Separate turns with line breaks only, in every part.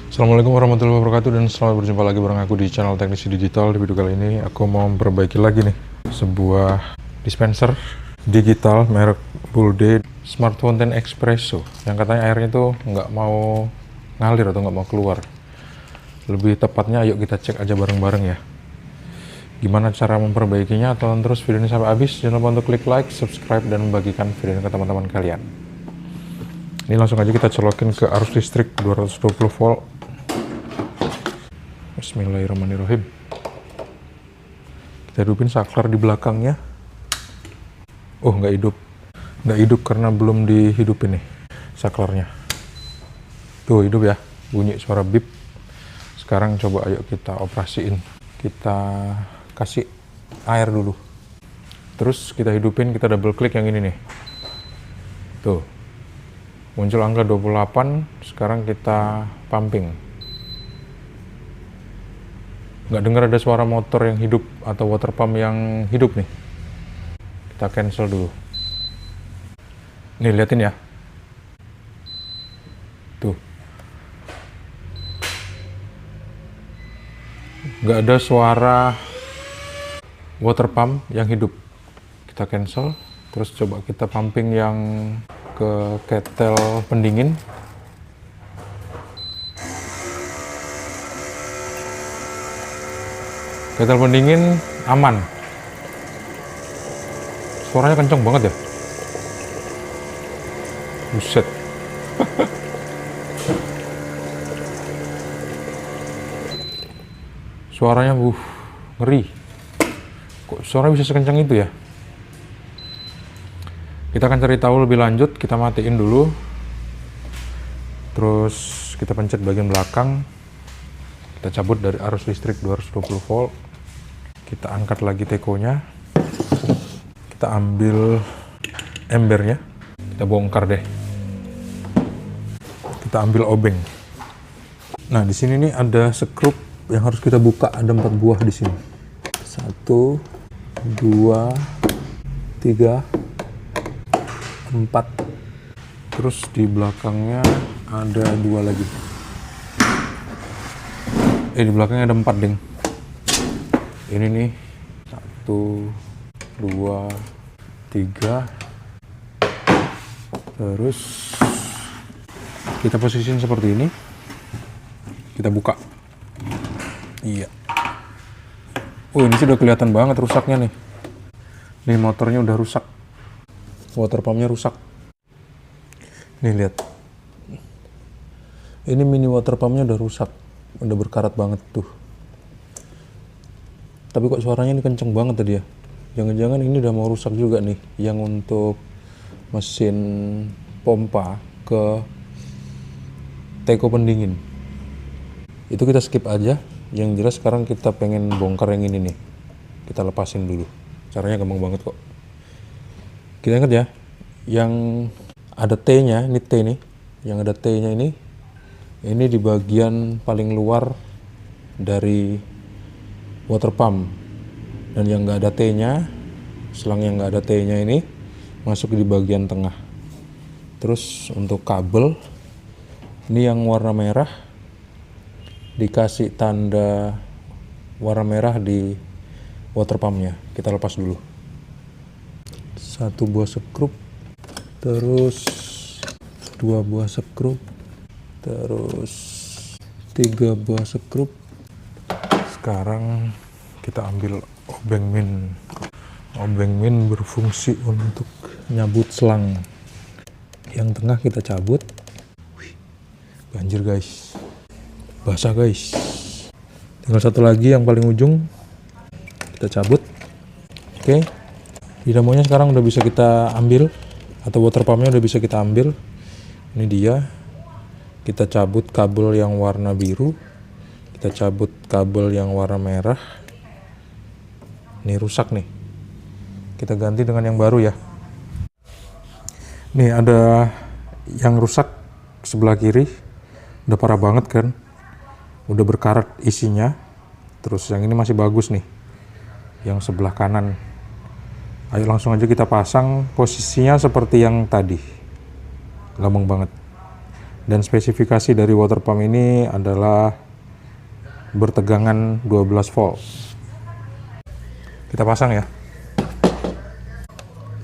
Assalamualaikum warahmatullahi wabarakatuh dan selamat berjumpa lagi bareng aku di channel Teknisi Digital. Di video kali ini aku mau memperbaiki lagi nih sebuah dispenser digital merek Bulde Smart Fountain Espresso yang katanya airnya tuh nggak mau ngalir atau nggak mau keluar. Lebih tepatnya ayo kita cek aja bareng-bareng ya gimana cara memperbaikinya. Tonton terus video ini sampai habis, jangan lupa untuk klik like, subscribe, dan membagikan video ini ke teman-teman kalian. Ini langsung aja kita colokin ke arus listrik 220 volt. Bismillahirrahmanirrahim. Kita hidupin saklar di belakangnya. Oh, nggak hidup karena belum dihidupin nih saklarnya. Tuh hidup ya, bunyi suara bip. Sekarang coba ayo kita operasiin. Kita kasih air dulu. Terus kita hidupin, kita double klik yang ini nih. Tuh. Muncul angka 28, sekarang kita pumping. Nggak dengar ada suara motor yang hidup atau water pump yang hidup nih. Kita cancel dulu. Nih liatin ya. Tuh. Nggak ada suara water pump yang hidup. Kita cancel. Terus coba kita pumping yang ke kettle pendingin. Kettle pendingin aman. Suaranya kenceng banget ya. Buset. Suaranya ngeri. Kok suaranya bisa sekencang itu ya? Kita akan cari tahu lebih lanjut. Kita matiin dulu. Terus kita pencet bagian belakang. Kita cabut dari arus listrik 220 volt. Kita angkat lagi tekonya. Kita ambil embernya. Kita bongkar deh. Kita ambil obeng. Nah, di sini nih ada skrup yang harus kita buka. Ada 4 buah di sini. 1, 2, 3, 4. Terus di belakangnya ada 2 lagi. Di belakangnya ada 4 ding. Ini nih 1, 2, 3. Terus kita posisiin seperti ini. Kita buka. Iya. Ini sudah kelihatan banget rusaknya nih. Nih motornya udah rusak. Water pumpnya rusak. Nih lihat. Ini mini water pumpnya udah rusak. Udah berkarat banget tuh. Tapi kok suaranya ini kenceng banget tadi ya. Jangan-jangan ini udah mau rusak juga nih. Yang untuk mesin pompa ke teko pendingin. Itu kita skip aja. Yang jelas sekarang kita pengen bongkar yang ini nih. Kita lepasin dulu. Caranya gampang banget kok. Kita ingat ya. Yang ada T-nya, ini T nih. Yang ada T-nya ini di bagian paling luar dari water pump, dan yang nggak ada T-nya, selang yang nggak ada T-nya ini masuk di bagian tengah. Terus untuk kabel ini yang warna merah dikasih tanda warna merah di water pumpnya. Kita lepas dulu. 1 buah skrup, terus 2 buah skrup, terus 3 buah skrup. Sekarang kita ambil obeng min. Obeng min berfungsi untuk nyabut selang. Yang tengah kita cabut. Banjir guys. Basah guys. Tinggal satu lagi yang paling ujung. Kita cabut. Oke. Dinamonya sekarang udah bisa kita ambil. Atau water pumpnya udah bisa kita ambil. Ini dia. Kita cabut kabel yang warna biru. Kita cabut kabel yang warna merah. Ini rusak nih. Kita ganti dengan yang baru ya. Nih ada yang rusak sebelah kiri. Udah parah banget kan. Udah berkarat isinya. Terus yang ini masih bagus nih. Yang sebelah kanan. Ayo langsung aja kita pasang. Posisinya seperti yang tadi. Gampang banget. Dan spesifikasi dari water pump ini adalah bertegangan 12 volt. Kita pasang ya.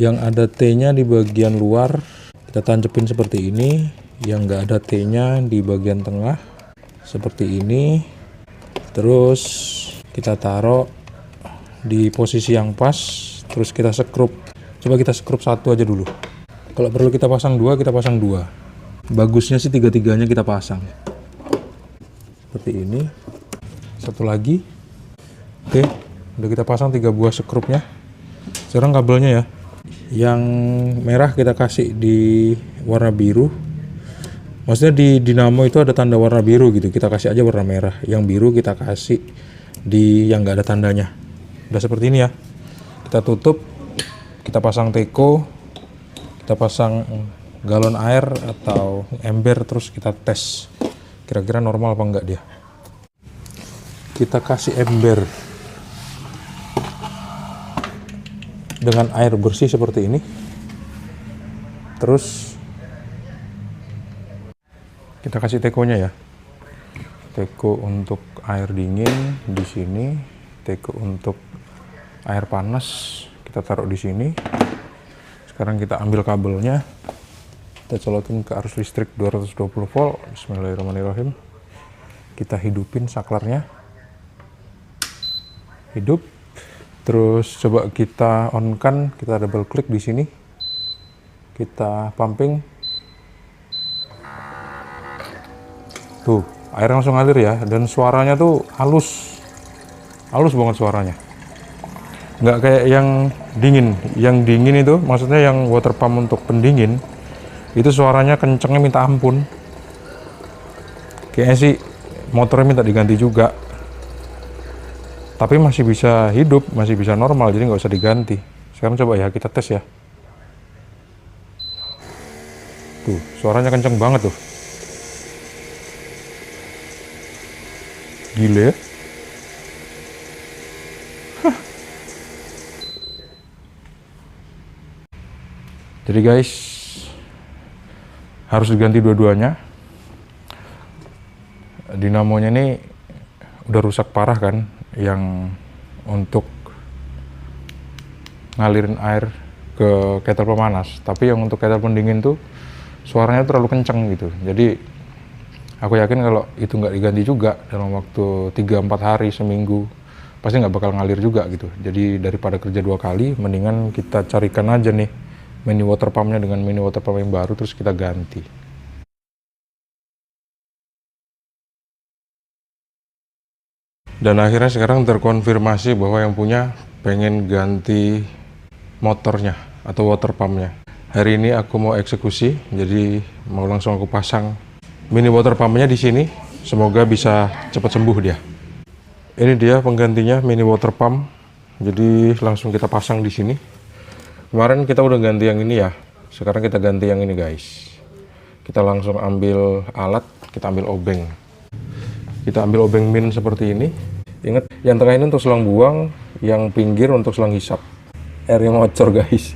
Yang ada T-nya di bagian luar kita tancepin seperti ini, yang nggak ada T-nya di bagian tengah seperti ini. Terus kita taruh di posisi yang pas, terus kita sekrup. Coba kita sekrup satu aja dulu. Kalau perlu kita pasang dua, kita pasang dua. Bagusnya sih tiga-tiganya kita pasang seperti ini. Satu lagi. Oke, udah kita pasang 3 buah sekrupnya. Sekarang kabelnya ya, yang merah kita kasih di warna biru. Maksudnya di dinamo itu ada tanda warna biru gitu, kita kasih aja warna merah. Yang biru kita kasih di yang nggak ada tandanya. Udah seperti ini ya. Kita tutup, kita pasang teko, kita pasang galon air atau ember, terus kita tes kira-kira normal apa enggak dia. Kita kasih ember dengan air bersih seperti ini. Terus kita kasih tekonya ya. Teko untuk air dingin di sini, teko untuk air panas kita taruh di sini. Sekarang kita ambil kabelnya, kita colokin ke arus listrik 220 volt. Bismillahirrahmanirrahim. Kita hidupin saklarnya. Hidup. Terus coba kita on kan, kita double klik di sini. Kita pumping. Tuh, air langsung ngalir ya, dan suaranya tuh halus. Halus banget suaranya. Nggak kayak yang dingin. Yang dingin itu maksudnya yang water pump untuk pendingin. Itu suaranya kencengnya minta ampun. Kayaknya sih motornya minta diganti juga. Tapi masih bisa hidup, masih bisa normal, jadi nggak usah diganti. Sekarang coba ya, kita tes ya. Tuh, suaranya kenceng banget tuh. Gile ya. Jadi guys, harus diganti dua-duanya. Dinamonya ini udah rusak parah kan, yang untuk ngalirin air ke kettle pemanas. Tapi yang untuk kettle pendingin tuh suaranya terlalu kenceng gitu. Jadi aku yakin kalau itu nggak diganti juga dalam waktu 3-4 hari, seminggu, pasti nggak bakal ngalir juga gitu. Jadi daripada kerja 2 kali, mendingan kita carikan aja nih mini water pumpnya dengan mini water pump yang baru, terus kita ganti. Dan akhirnya sekarang terkonfirmasi bahwa yang punya pengen ganti motornya atau water pumpnya. Hari ini aku mau eksekusi, jadi mau langsung aku pasang mini water pumpnya di sini. Semoga bisa cepat sembuh dia. Ini dia penggantinya mini water pump. Jadi langsung kita pasang di sini. Kemarin kita udah ganti yang ini ya. Sekarang kita ganti yang ini guys. Kita langsung ambil alat, kita ambil obeng. Kita ambil obeng min seperti ini. Ingat, yang tengah ini untuk selang buang, yang pinggir untuk selang hisap. Airnya ngocor guys.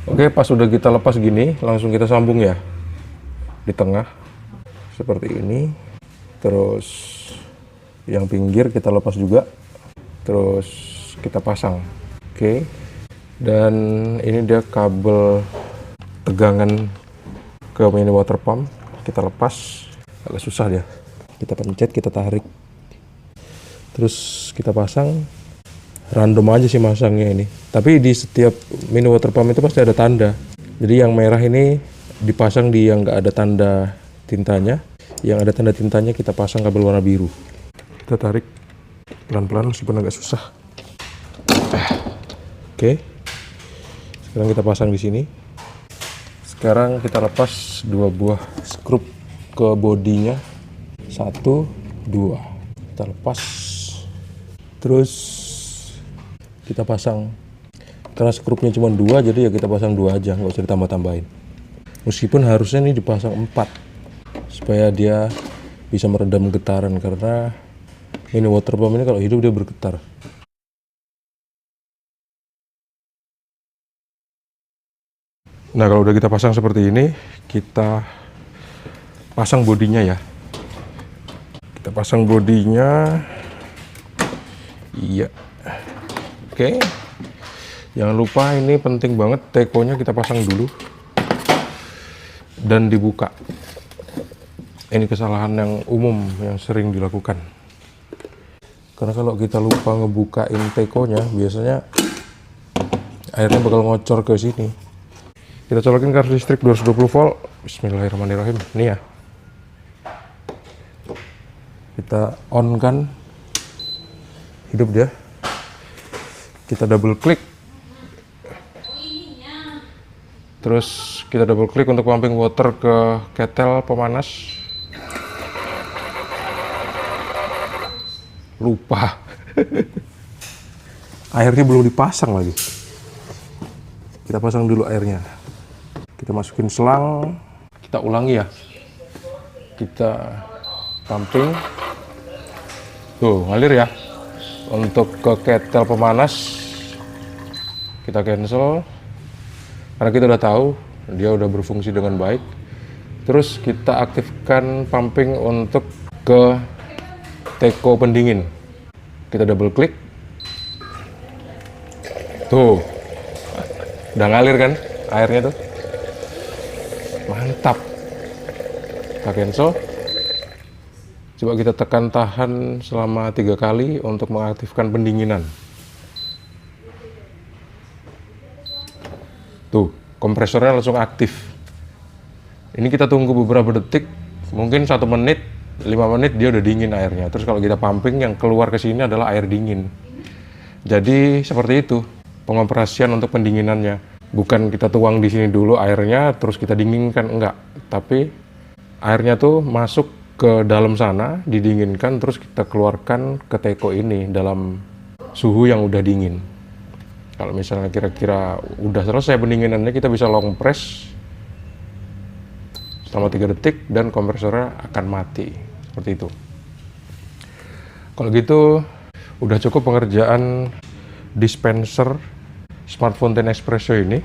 Oke, pas udah kita lepas gini, langsung kita sambung ya. Di tengah, seperti ini. Terus yang pinggir kita lepas juga. Terus kita pasang. Oke. Dan ini dia kabel tegangan ke mini water pump. Kita lepas. Agak susah dia. Kita pencet, kita tarik, terus kita pasang. Random aja sih masangnya ini, tapi di setiap mini water pump itu pasti ada tanda. Jadi yang merah ini dipasang di yang nggak ada tanda tintanya, yang ada tanda tintanya kita pasang kabel warna biru. Kita tarik pelan-pelan meskipun agak susah. Oke, sekarang kita pasang di sini. Sekarang kita lepas 2 buah skrup ke bodinya. 1, 2, kita lepas, terus kita pasang. Karena skrupnya cuma 2, jadi ya kita pasang 2 aja, nggak usah ditambah-tambahin. Meskipun harusnya ini dipasang 4 supaya dia bisa meredam getaran, karena ini water pump ini kalau hidup dia bergetar. Nah, kalau udah kita pasang seperti ini, kita pasang bodinya ya. Kita pasang bodinya. Iya. Oke. Jangan lupa ini penting banget, tekonya kita pasang dulu dan dibuka. Ini kesalahan yang umum yang sering dilakukan. Karena kalau kita lupa ngebukain tekonya, biasanya airnya bakal ngocor ke sini. Kita colokin ke arus listrik 220 volt. Bismillahirrahmanirrahim. Nih ya. Kita on kan. Hidup dia. Kita double klik. Terus kita double klik untuk pumping water ke ketel pemanas. Lupa. Airnya belum dipasang lagi. Kita pasang dulu airnya. Kita masukin selang. Kita ulangi ya. Kita pumping. Tuh, ngalir ya. Untuk ke ketel pemanas kita cancel. Karena kita udah tahu dia udah berfungsi dengan baik. Terus kita aktifkan pumping untuk ke teko pendingin. Kita double klik. Tuh. Udah ngalir kan airnya tuh. Mantap. Kita cancel. Coba kita tekan tahan selama 3 kali untuk mengaktifkan pendinginan. Tuh, kompresornya langsung aktif. Ini kita tunggu beberapa detik, mungkin 1 menit, 5 menit dia udah dingin airnya. Terus kalau kita pumping, yang keluar ke sini adalah air dingin. Jadi seperti itu pengoperasian untuk pendinginannya. Bukan kita tuang di sini dulu airnya, terus kita dinginkan, enggak. Tapi airnya tuh masuk ke dalam sana, didinginkan, terus kita keluarkan ke teko ini dalam suhu yang udah dingin. Kalau misalnya kira-kira udah selesai pendinginannya, kita bisa long press selama 3 detik dan kompresornya akan mati. Seperti itu. Kalau gitu, udah cukup pengerjaan dispenser Smart Fountain Espresso ini.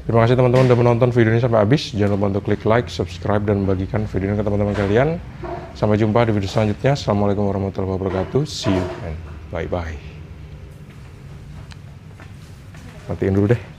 Terima kasih teman-teman udah menonton video ini sampai habis. Jangan lupa untuk klik like, subscribe, dan bagikan video ini ke teman-teman kalian. Sampai jumpa di video selanjutnya. Assalamualaikum warahmatullahi wabarakatuh. See you and bye-bye. Matiin dulu deh.